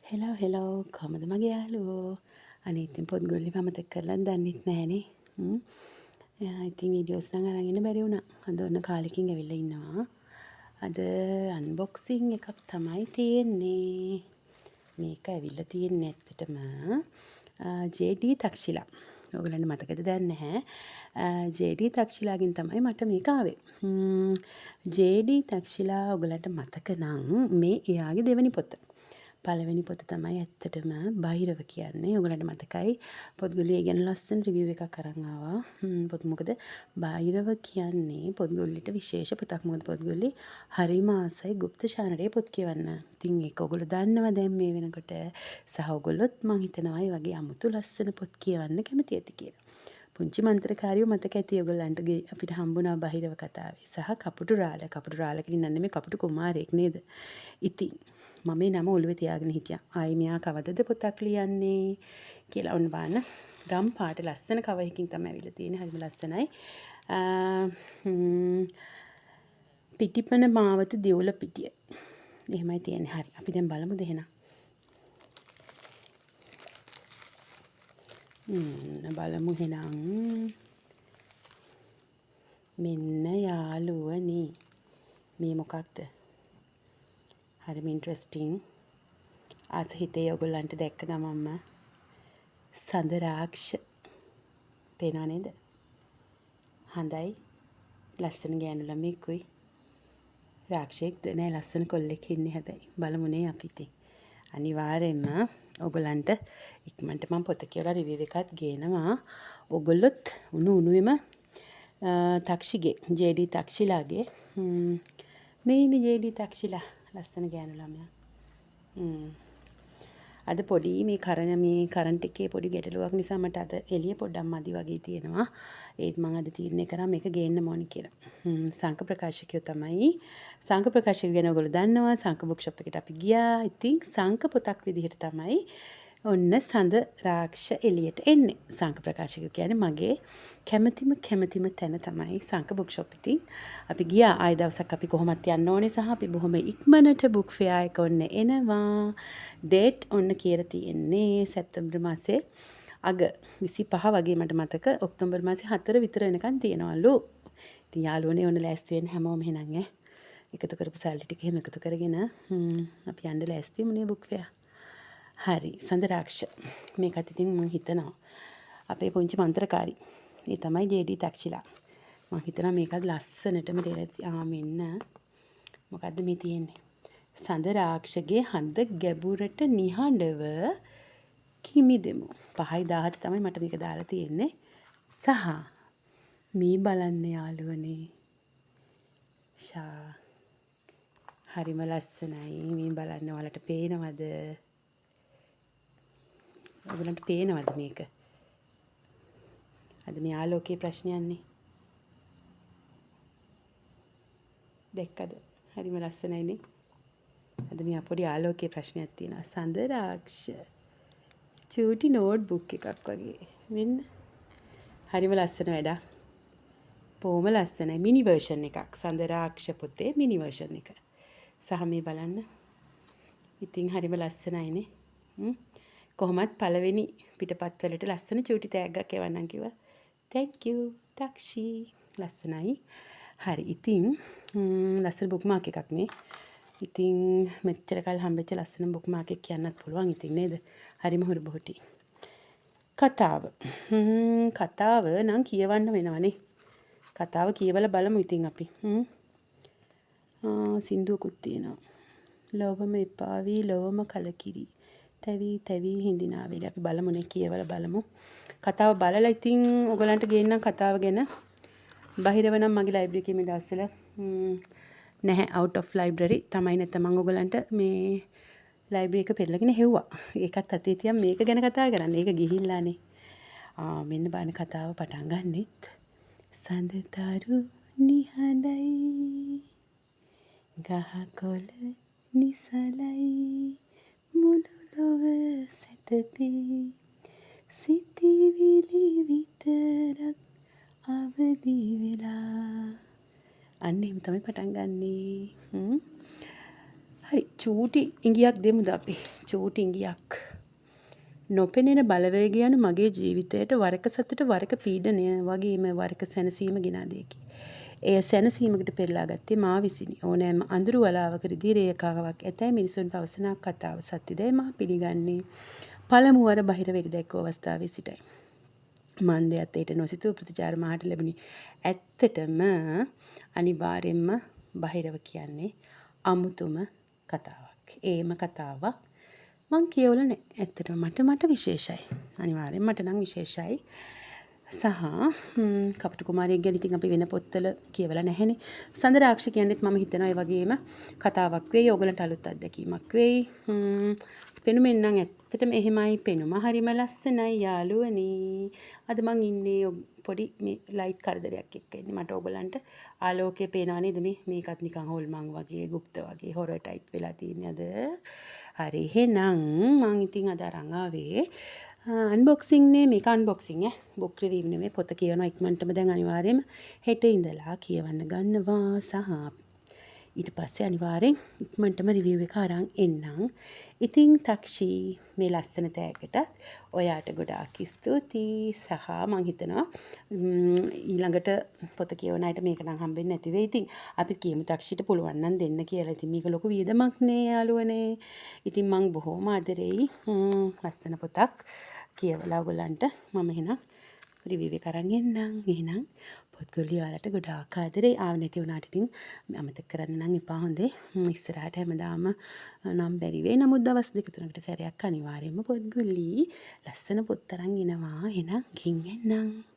Hello කොහමද මගේ යාළුවෝ? අනේ ඉතින් පොත්ගුල්ලි අමතක කරලා දන්නෙත් නැහනේ. ඉතින් වීඩියෝස් නම් අරන් ඉන්න බැරි වුණා. අද ඔන්න කාලෙකින් ඇවිල්ලා ඉන්නවා. අද අන්බොක්සිං එකක් තමයි තියෙන්නේ. මේක ඇවිල්ලා තියෙන්නේ ඇත්තටම ජේ.ඩී තක්ෂිලා. ඔයගලන්ට මතකද දන්නේ නැහැ. ජේ.ඩී තක්ෂිලාගෙන් තමයි මට මේක ආවේ. ජේ.ඩී තක්ෂිලා ඔයගලන්ට මතක නම් මේ එයාගේ දෙවෙනි පොත. පළවෙනි පොත තමයි ඇත්තටම බහිරව කියන්නේ. ඔයගලන්ට මතකයි පොත්ගුල්ලිය ගැන ලස්සන රිවිව් එකක් අරන් ආවා. මොකද බහිරව කියන්නේ පොත්ගුල්ලිට විශේෂ පොතක්. මොකද පොත්ගුල්ලි හරිම ආසයි গুপ্ত ශානරේ පොත් කියවන්න. ඉතින් ඒක ඔයගොල්ලෝ දන්නවා දැන් මේ වෙනකොට. සහ ඔයගොල්ලොත් මං හිතනවා ඒ වගේ අමුතු ලස්සන පොත් කියවන්න කැමති ඇති කියලා. පුංචි මන්ත්‍රකාරියෝ මතක ඇති ඔයගොල්ලන්ට අපිට හම්බුණා බහිරව කතාවේ. සහ කපුටු රාළ කියලා නන්නේ මේ කපුටු කුමාරයෙක් නේද? ඉතින් මම මේ නම ඔළුවේ තියාගෙන හිටියා. ආයි මෙයා කවදද පොතක් ලියන්නේ කියලා ඔන්න බලන්න. ගම් පාට ලස්සන කවර් එකකින් තමයි ඇවිල්ලා තියෙන්නේ. හරිම ලස්සනයි. පිටිපන මාවත දියුල පිටිය. එහෙමයි තියෙන්නේ. හරි. අපි දැන් බලමුද එහෙනම්. බලමු එහෙනම්. මෙන්න යාළුවනේ. මේ මොකක්ද? හරිම ඉන්ට්‍රෙස්ටිං. ආස හිතේ ඔයගොල්ලන්ට දැක්ක ගමන්ම සඳ රාක්ෂ පේනව නේද? හඳයි ලස්සන ගෑනු ළමෙකුයි රාක්ෂයෙක්ද නෑ ලස්සන කොල්ලෙක් ඉන්නේ හැබැයි බලමුනේ අපි ඉතින් අනිවාර්යෙන්ම ඔයගොල්ලන්ට ඉක්මනට මම පොත කියලා රිවිව් එකක් ගේනවා. ඔයගොල්ලොත් උණුවෙම තක්ෂිගේ ජේ.ඩී තක්ෂිලාගේ මේ ඉන්නේ ජේ.ඩී තක්ෂිලා ලස්සන ගෑනු ළමයා. අද පොඩි මේ කරන්ට් එකේ පොඩි ගැටලුවක් නිසා මට අද එළිය පොඩ්ඩක් මදි වගේ තියෙනවා. ඒත් මම අද තීරණය කරා මේක ගේන්න ඕනේ කියලා. සංක ප්‍රකාශකයෝ තමයි. සංක ප්‍රකාශක ගැන ඔයගොල්ලෝ දන්නවා. සංක බුක් ෂොප් එකට අපි ගියා. ඉතින් සංක පොතක් විදිහට තමයි ඔන්න සඳ රාක්ෂ එළියට එන්නේ. සංක ප්‍රකාශක කියන්නේ මගේ කැමැතිම තැන තමයි සංක බුක් ෂොප් ඉතින්. අපි ගියා ආය දවසක් අපි කොහොමත් යන්න ඕනේ සහ අපි බොහොම ඉක්මනට බුක් ෆෙයා එක ඔන්න එනවා. ඩේට් ඔන්න කියලා තියෙන්නේ සැප්තැම්බර් මාසේ අග 25 වගේ මට මතක. ඔක්තෝබර් මාසේ 4 විතර වෙනකන් තියෙනවලු. ඉතින් යාළුවනේ ඔන්න ලෑස්ති වෙන්න හැමෝම එහෙනම් එකතු කරපු සල්ලි ටික එහෙම එකතු කරගෙන අපි යන්න ලෑස්ති මුනේ බුක් ෆෙයා. හරි සඳ රාක්ෂ මේකත් ඉතින් මම හිතනවා අපේ පුංචි මන්ත්‍රකාරී ඒ තමයි ජේ.ඩී තක්ෂිලා මම හිතනවා මේකත් ලස්සනටම මෙන්න මොකද්ද මේ තියෙන්නේ සඳ රාක්ෂගේ හඳ ගැඹුරට නිහඬව කිමිදෙමු 5:17 තමයි මට මේක දාලා තියෙන්නේ සහ මේ බලන්න යාළුවනේ හරිම ලස්සනයි මේ බලන්න ඔයාලට පේනවද ඔයගලන්ට පේනවද මේක? අද මේ ආලෝකයේ ප්‍රශ්නයන්නේ. දැක්කද? හරිම ලස්සනයිනේ. අද මේ පොඩි ආලෝකයේ ප්‍රශ්නයක් තියෙනවා. සඳ රාක්ෂ. චූටි නෝට්බුක් එකක් වගේ. මෙන්න. හරිම ලස්සන වැඩක්. බොහොම ලස්සනයි. මිනි වර්ෂන් එකක්. සඳ රාක්ෂ පොතේ මිනි වර්ෂන් එක. සහ මේ බලන්න. ඉතින් හරිම ලස්සනයිනේ. කොහොමත් පළවෙනි පිටපත් වලට ලස්සන චූටි තෑග්ගක් එවන්නම් කිව්වා. Thank you. තාක්ෂි. ලස්සනයි. හරි. ඉතින් ලස්සන බුක්මාක් එකක් නේ. ඉතින් මෙච්චර කල් හම්බෙච්ච ලස්සන බුක්මාක් එකක් කියන්නත් පුළුවන් ඉතින් නේද? හරිම හොරු බොහොටි. කතාව. කතාව නම් කියවන්න වෙනවනේ. කතාව කියවලා බලමු ඉතින් අපි. සින්දුවකුත් තියෙනවා. ලෝභම එපා වී ලොවම කලකිරි. තැවි හිඳිනාවේලි අපි බලමුනේ කියවලා බලමු. කතාව බලලා ඉතින් ඔයගලන්ට ගේන්නම් කතාව ගැන. බහිරව නම් මගේ ලයිබ්‍රරි එකේ මේ දවස්වල නැහැ out of library තමයි නැත්නම් මම ඔයගලන්ට මේ ලයිබ්‍රරි එක පෙරලගෙන හෙව්වා. ඒකත් අතේ තියන් මේක ගැන කතා කරන්න. ඒක ගිහිල්ලානේ. මෙන්න බලන්න කතාව පටන් ගන්නෙත්. සඳතරු නිහඬයි ගහකොළ නිසලයි මුළු ලොව සැතපේ සිතිවිලි විතරක් අවදි වෙලා අන්න එහෙම තමයි පටන් ගන්නෙ. හරි චූටි ඉඟියක් දෙමුද අපි. චූටි ඉඟියක්. නොපෙනෙන බලවේග යනු මගේ ජීවිතයට වරක සතුට වරක පීඩනය වගේම වරක සැනසීම ගෙනා දෙයකි. එය සැනසීමකට පෙරලා ගත්තේ මා විසිනි. ඕනෑම අඳුරු වලාවක රිදී රේඛාවක් ඇතැයි මිනිසුන් පවසන කතාව සත්‍යදයි මා පිළිගන්නේ. පළමු වර බහිර වෙරි දැක්වූ අවස්ථාවේ සිටයි. මන්දයත් ඒට නොසිතූ ප්‍රතිචාර මාහට ලැබුණි. ඇත්තටම අනිවාර්යෙන්ම බහිරව කියන්නේ අමුතුම කතාවක්. ඒම කතාවක් මං කියවල නෑ. ඇත්තටම මට විශේෂයි. අනිවාර්යෙන් මට නම් විශේෂයි. සහ කපුටු කුමාරයෙක් ගැන ඉතින් අපි වෙන පොත්වල කියවලා නැහැනේ. සඳරාක්ෂ කියන්නේත් මම හිතනවා ඒ වගේම කතාවක් වෙයි. ඕගලන්ට අලුත් අත්දැකීමක් වෙයි. පෙනුමෙන් නම් ඇත්තටම එහෙමයි. පෙනුම හරිම ලස්සනයි යාළුවනේ. අද මං ඉන්නේ පොඩි මේ ලයිට් කරදරයක් එක්ක ඉන්නේ. මට ඕගලන්ට ආලෝකය පේනවා නේද මේකත් නිකන් හොල්මන් වගේ গুপ্ত වගේ හොරර් ටයිප් වෙලා තියෙන්නේ අද. හරි එහෙනම් මං ඉතින් අද අරන් ආවේ අන්බොක්සිං නේ. මේක අන්බොක්සිං බුක් රිවිව් නෙමෙයි. පොත කියවනවා ඉක්මනටම දැන් අනිවාර්යයෙන්ම හෙට ඉඳලා කියවන්න ගන්නවා. සහ ඊට පස්සේ අනිවාර්යෙන් ඉක්මනටම රිවිව් එක අරන් එන්නම්. ඉතින් 탁ෂී මේ ලස්සන තෑග්ගටත් ඔයාට ගොඩාක් ස්තුතියි. සහ මං හිතනවා ඊළඟට පොත කියවන අයට මේක නම් හම්බෙන්නේ නැති වෙයි. ඉතින් අපි කියමු 탁ෂීට පුළුවන් නම් දෙන්න කියලා. ඉතින් මේක ලොකු වියදමක් නේ යාළුවනේ. ඉතින් මං බොහොම ආදරෙයි ලස්සන පොතක් කියවලා ඔයගලන්ට මම එහෙනම් රිවිව් එක අරන් එන්නම්. එහෙනම් පොත්ගුලිය ඔයාලට ගොඩාක් ආදරේ. ආව නැති වුණාට ඉතින් අමතක කරන්න නම් එපා හොඳේ. ඉස්සරහට හැමදාම නම් බැරි වෙයි. නමුත් දවස් 2-3කට සැරයක් අනිවාර්යයෙන්ම පොත්ගුලි ලස්සන පොත් අරන් එනවා. එහෙනම් ගින් එන්නම්.